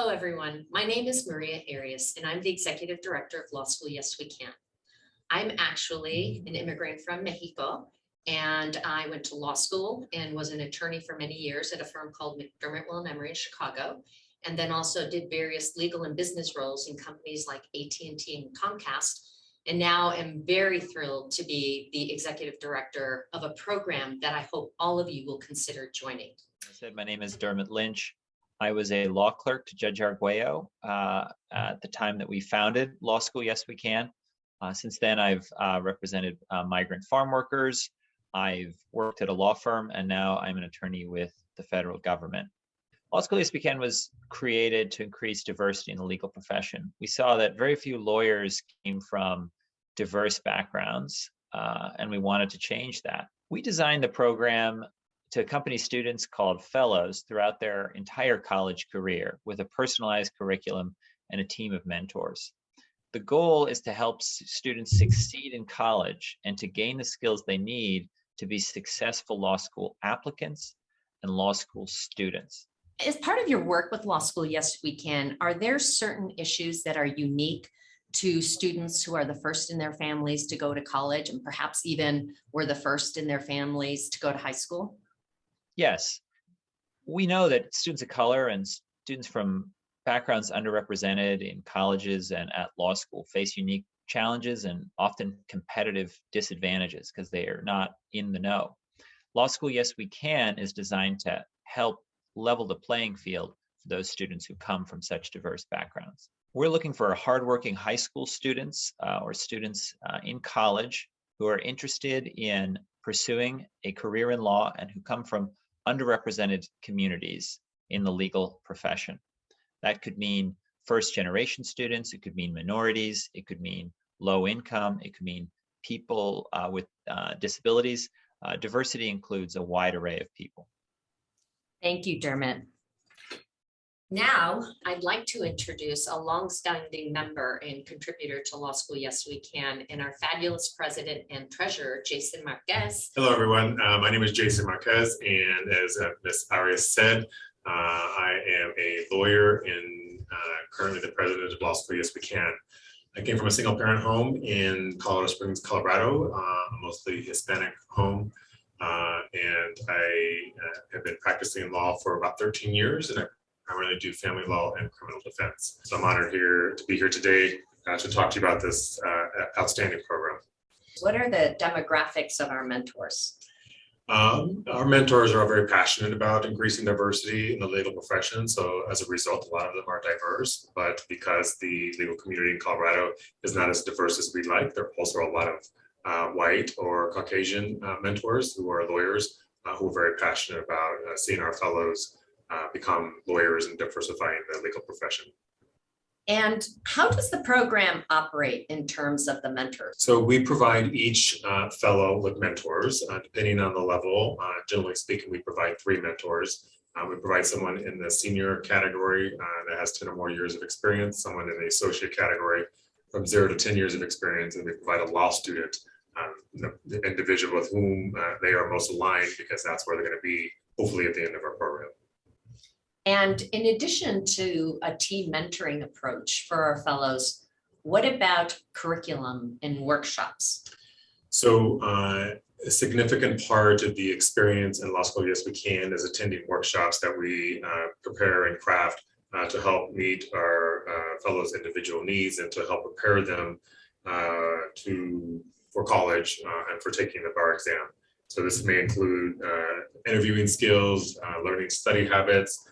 Hello, everyone. My name is Maria Arias, and I'm the Executive Director of Law School Yes We Can. I'm actually an immigrant from Mexico, and I went to law school and was an attorney for many years at a firm called McDermott, Will & Emery in Chicago, and then also did various legal and business roles in companies like AT&T and Comcast. And now am very thrilled to be the Executive Director of a program that I hope all of you will consider joining. I said, my name is Dermot Lynch. I was a law clerk to Judge Arguello at the time that we founded Law School Yes We Can. Since then, I've represented migrant farm workers. I've worked at a law firm, and now I'm an attorney with the federal government. Law School Yes We Can was created to increase diversity in the legal profession. We saw that very few lawyers came from diverse backgrounds, and we wanted to change that. We designed the program to accompany students called Fellows throughout their entire college career with a personalized curriculum and a team of mentors. The goal is to help students succeed in college and to gain the skills they need to be successful law school applicants and law school students. As part of your work with Law School Yes We Can, are there certain issues that are unique to students who are the first in their families to go to college and perhaps even were the first in their families to go to high school? Yes, we know that students of color and students from backgrounds underrepresented in colleges and at law school face unique challenges and often competitive disadvantages because they are not in the know. Law School Yes We Can is designed to help level the playing field for those students who come from such diverse backgrounds. We're looking for hardworking high school students or students in college who are interested in pursuing a career in law and who come from underrepresented communities in the legal profession. That could mean first-generation students, it could mean minorities, it could mean low income, it could mean people with disabilities. Diversity includes a wide array of people. Thank you, Dermot. Now, I'd like to introduce a longstanding member and contributor to Law School Yes We Can, and our fabulous president and treasurer, Jason Marquez. Hello, everyone. My name is Jason Marquez, and as Ms. Arias said, I am a lawyer and currently the president of Law School Yes We Can. I came from a single-parent home in Colorado Springs, Colorado, a mostly Hispanic home, and I have been practicing law for about 13 years, and I primarily do family law and criminal defense. So I'm honored to be here today to talk to you about this outstanding program. What are the demographics of our mentors? Our mentors are very passionate about increasing diversity in the legal profession. So as a result, a lot of them are diverse, but because the legal community in Colorado is not as diverse as we'd like, there are also a lot of white or Caucasian mentors who are lawyers who are very passionate about seeing our fellows become lawyers and diversifying the legal profession. And how does the program operate in terms of the mentors? So we provide each fellow with mentors, depending on the level. Generally speaking, we provide 3 mentors. We provide someone in the senior category that has 10 or more years of experience, someone in the associate category from 0 to 10 years of experience, and we provide a law student, the individual with whom they are most aligned, because that's where they're going to be hopefully at the end of our program. And in addition to a team mentoring approach for our fellows, what about curriculum and workshops? So a significant part of the experience in Law School Yes We Can is attending workshops that we prepare and craft to help meet our fellows' individual needs and to help prepare them for college and for taking the bar exam. So this may include interviewing skills, learning study habits,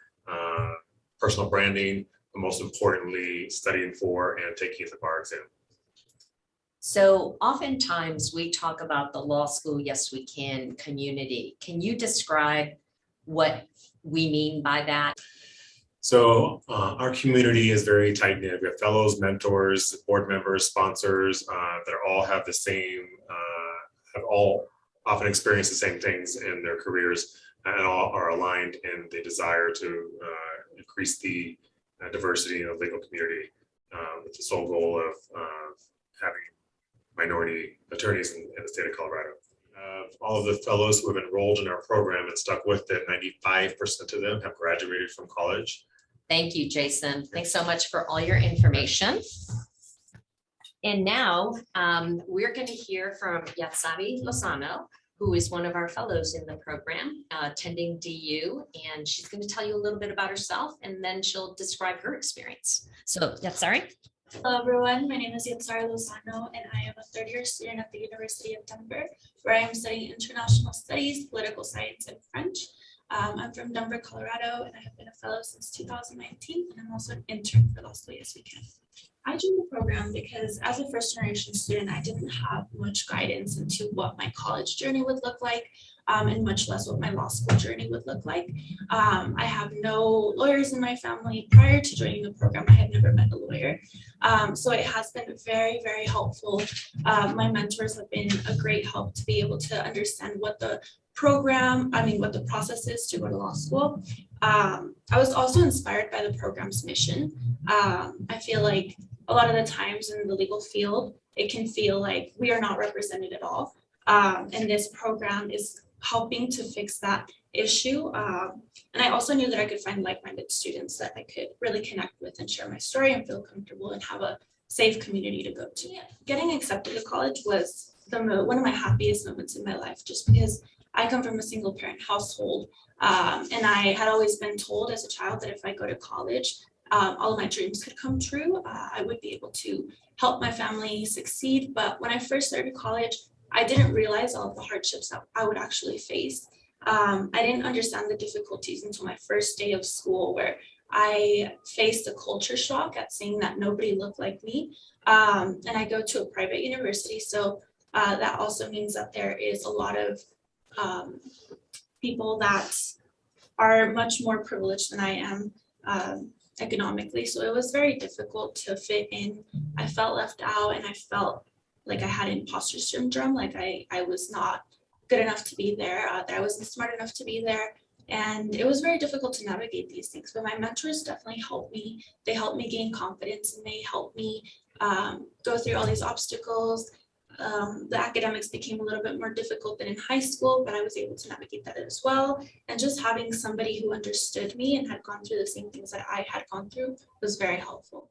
personal branding, but most importantly, studying for and taking the bar exam. So oftentimes we talk about the Law School Yes We Can community. Can you describe what we mean by that? So our community is very tight-knit. We have fellows, mentors, board members, sponsors that all have the same, have all often experienced the same things in their careers, and all are aligned in the desire to increase the diversity in the legal community with the sole goal of having minority attorneys in the state of Colorado. All of the fellows who have enrolled in our program and stuck with it, 95% of them have graduated from college. Thank you, Jason. Thanks so much for all your information. And now we're going to hear from Ansari Lozano, who is one of our fellows in the program, attending DU, and she's going to tell you a little bit about herself, and then she'll describe her experience. So, Ansari. Hello everyone, my name is Ansari Lozano and I am a third-year student at the University of Denver, where I am studying international studies, political science, and French. I'm from Denver, Colorado, and I have been a fellow since 2019, and I'm also an intern for Law School Yes We Can. I joined the program because as a first-generation student, I didn't have much guidance into what my college journey would look like, and much less what my law school journey would look like. I have no lawyers in my family. Prior to joining the program, I had never met a lawyer. So it has been very, very helpful. My mentors have been a great help to be able to understand what the what the process is to go to law school. I was also inspired by the program's mission. I feel like a lot of the times in the legal field, it can feel like we are not represented at all. And this program is helping to fix that issue. And I also knew that I could find like-minded students that I could really connect with and share my story and feel comfortable and have a safe community to go to. Getting accepted to college was one of my happiest moments in my life, just because I come from a single parent household. And I had always been told as a child that if I go to college, all of my dreams could come true. I would be able to help my family succeed. But when I first started college, I didn't realize all of the hardships that I would actually face. I didn't understand the difficulties until my first day of school, where I faced a culture shock at seeing that nobody looked like me. And I go to a private university, so that also means that there is a lot of people that are much more privileged than I am economically. So it was very difficult to fit in. I felt left out, and I felt like I had imposter syndrome, like I was not good enough to be there, that I wasn't smart enough to be there. And it was very difficult to navigate these things, but my mentors definitely helped me. They helped me gain confidence, and they helped me go through all these obstacles. The academics became a little bit more difficult than in high school, but I was able to navigate that as well. And just having somebody who understood me and had gone through the same things that I had gone through was very helpful.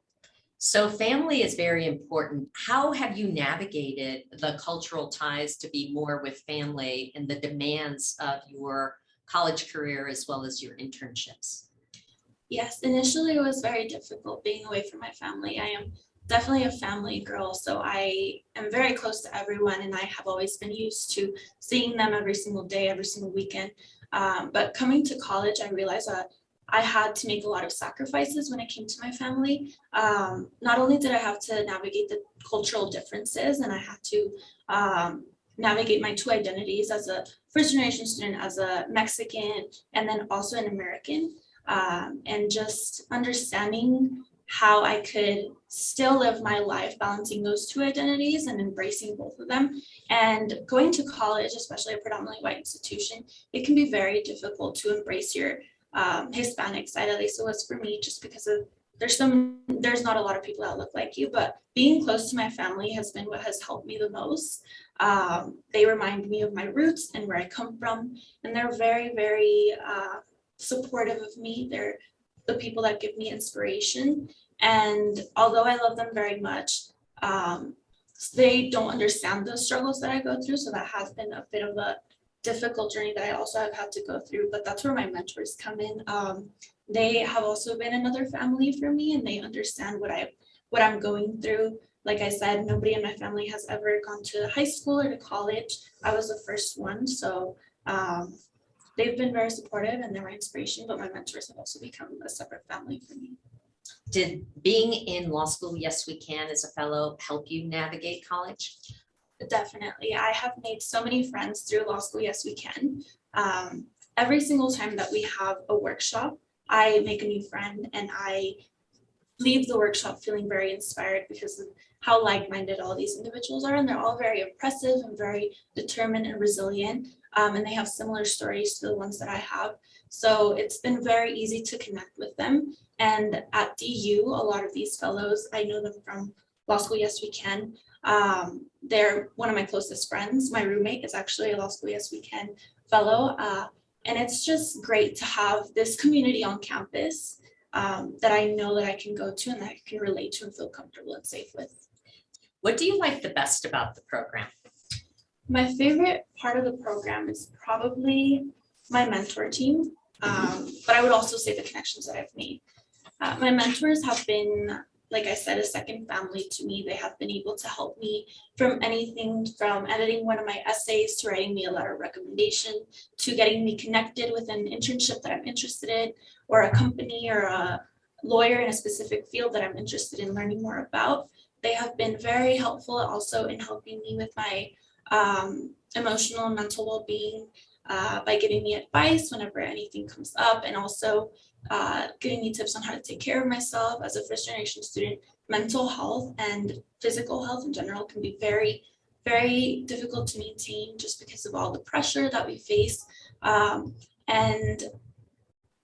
So family is very important. How have you navigated the cultural ties to be more with family and the demands of your college career as well as your internships? Yes, initially it was very difficult being away from my family. I am definitely a family girl, so I am very close to everyone, and I have always been used to seeing them every single day, every single weekend. But coming to college, I realized that I had to make a lot of sacrifices when it came to my family. Not only did I have to navigate the cultural differences, and I had to navigate my two identities as a first-generation student, as a Mexican, and then also an American, and just understanding how I could still live my life balancing those two identities and embracing both of them. And going to college, especially a predominantly white institution, it can be very difficult to embrace your Hispanic side. At least it was for me, just because of there's not a lot of people that look like you, but being close to my family has been what has helped me the most. They remind me of my roots and where I come from, and they're very, very supportive of me. They're the people that give me inspiration. And although I love them very much, they don't understand the struggles that I go through. So that has been a bit of a difficult journey that I also have had to go through, but that's where my mentors come in. They have also been another family for me, and they understand what I'm going through. Like I said, nobody in my family has ever gone to high school or to college. I was the first one, so they've been very supportive and they're my inspiration, but my mentors have also become a separate family for me. Did being in law school Yes We Can as a fellow help you navigate college? Definitely. I have made so many friends through Law School Yes We Can. Every single time that we have a workshop, I make a new friend, and I leave the workshop feeling very inspired because of how like-minded all these individuals are, and they're all very impressive and very determined and resilient, and they have similar stories to the ones that I have. So it's been very easy to connect with them. And at DU, a lot of these fellows, I know them from Law School Yes We Can. They're one of my closest friends. My roommate is actually a Law School Yes We Can fellow. And it's just great to have this community on campus. that I know that I can go to and that I can relate to and feel comfortable and safe with. What do you like the best about the program? My favorite part of the program is probably my mentor team, but I would also say the connections that I've made. My mentors have been, like I said, a second family to me. They have been able to help me from anything from editing one of my essays to writing me a letter of recommendation to getting me connected with an internship that I'm interested in, or a company or a lawyer in a specific field that I'm interested in learning more about. They have been very helpful also in helping me with my emotional and mental well-being by giving me advice whenever anything comes up, and also giving me tips on how to take care of myself. As a first generation student, mental health and physical health in general can be very, very difficult to maintain just because of all the pressure that we face. And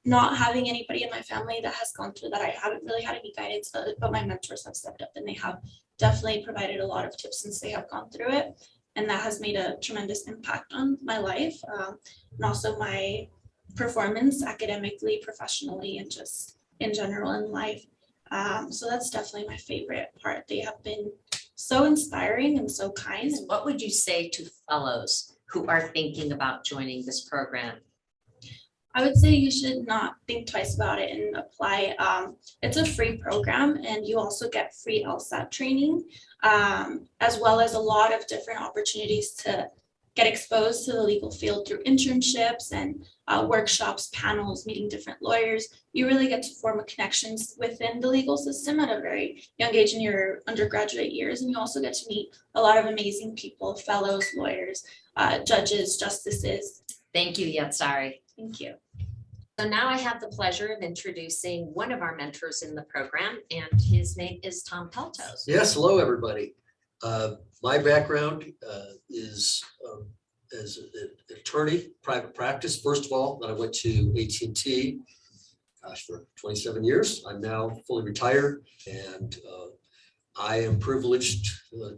not having anybody in my family that has gone through that, I haven't really had any guidance, but my mentors have stepped up and they have definitely provided a lot of tips since they have gone through it. And that has made a tremendous impact on my life, and also my performance academically, professionally, and just in general in life. So that's definitely my favorite part. They have been so inspiring and so kind. What would you say to fellows who are thinking about joining this program? I would say you should not think twice about it and apply. It's a free program, and you also get free LSAT training, as well as a lot of different opportunities to get exposed to the legal field through internships and workshops, panels, meeting different lawyers. You really get to form connections within the legal system at a very young age in your undergraduate years. And you also get to meet a lot of amazing people, fellows, lawyers, judges, justices. Thank you, Yatsari. Thank you. So now I have the pleasure of introducing one of our mentors in the program, and his name is Tom Peltos. Yes, hello, everybody. My background is as an attorney, private practice. First of all, then I went to AT&T, gosh, for 27 years. I'm now fully retired, and I am privileged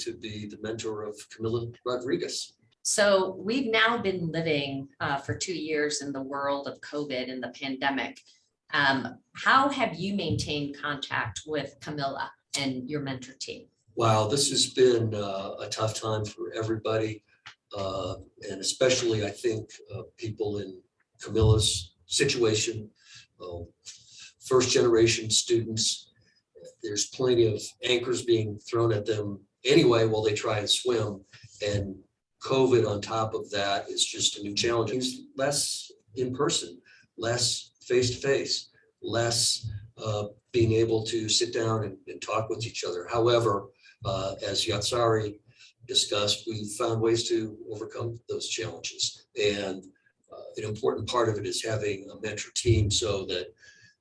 to be the mentor of Camila Rodriguez. So we've now been living for 2 years in the world of COVID and the pandemic. How have you maintained contact with Camila and your mentor team? Wow, this has been a tough time for everybody, and especially I think people in Camila's situation, first generation students. There's plenty of anchors being thrown at them anyway while they try and swim, and COVID on top of that is just a new challenge. It's less in person, less face to face, less being able to sit down and talk with each other. However, as Yatsari discussed, we found ways to overcome those challenges. And an important part of it is having a mentor team so that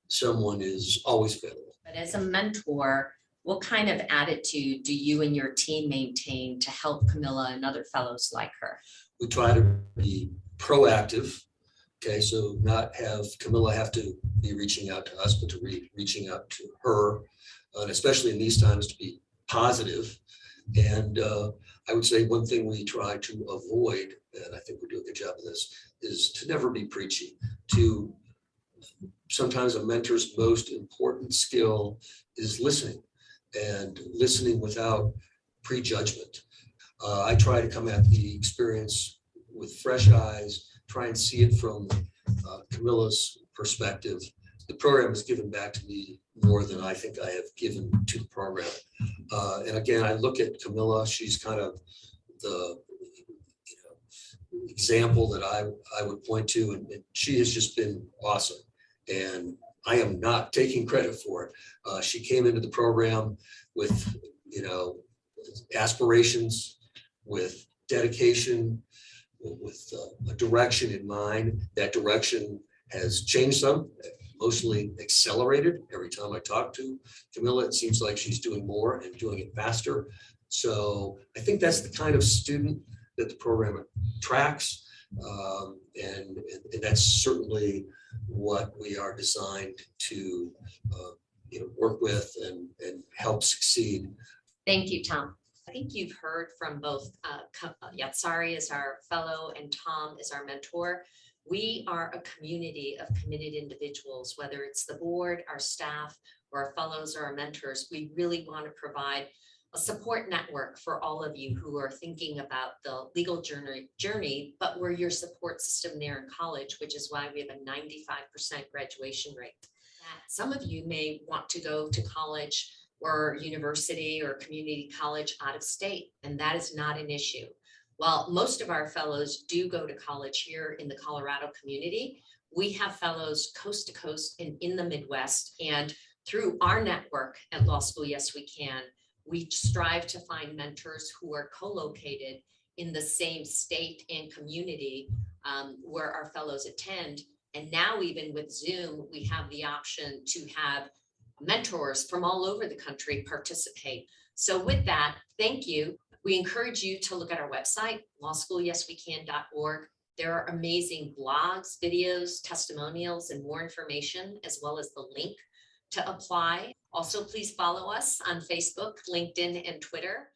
someone is always available. But as a mentor, what kind of attitude do you and your team maintain to help Camila and other fellows like her? We try to be proactive. Okay, so not have Camila have to be reaching out to us, but to reaching out to her, and especially in these times to be positive. And I would say one thing we try to avoid, and I think we do a good job of this, is to never be preachy. To sometimes a mentor's most important skill is listening, and listening without prejudgment. I try to come at the experience with fresh eyes, try and see it from Camila's perspective. The program has given back to me more than I think I have given to the program. And again, I look at Camila, she's kind of the example that I would point to, and she has just been awesome. And I am not taking credit for it. She came into the program with, aspirations, with dedication, with a direction in mind. That direction has changed some, mostly accelerated. Every time I talk to Camila, it seems like she's doing more and doing it faster. So I think that's the kind of student that the program attracts. And that's certainly what we are designed to work with and help succeed. Thank you, Tom. I think you've heard from both Yatsari as our fellow and Tom as our mentor. We are a community of committed individuals, whether it's the board, our staff, or our fellows or our mentors. We really want to provide a support network for all of you who are thinking about the legal journey, but we're your support system there in college, which is why we have a 95% graduation rate. Some of you may want to go to college or university or community college out of state, and that is not an issue. While most of our fellows do go to college here in the Colorado community, we have fellows coast to coast and in the Midwest. And through our network at Law School Yes We Can, we strive to find mentors who are co-located in the same state and community where our fellows attend. And now even with Zoom, we have the option to have mentors from all over the country participate. So with that, thank you. We encourage you to look at our website, lawschoolyeswecan.org. There are amazing blogs, videos, testimonials, and more information, as well as the link to apply. Also, please follow us on Facebook, LinkedIn, and Twitter.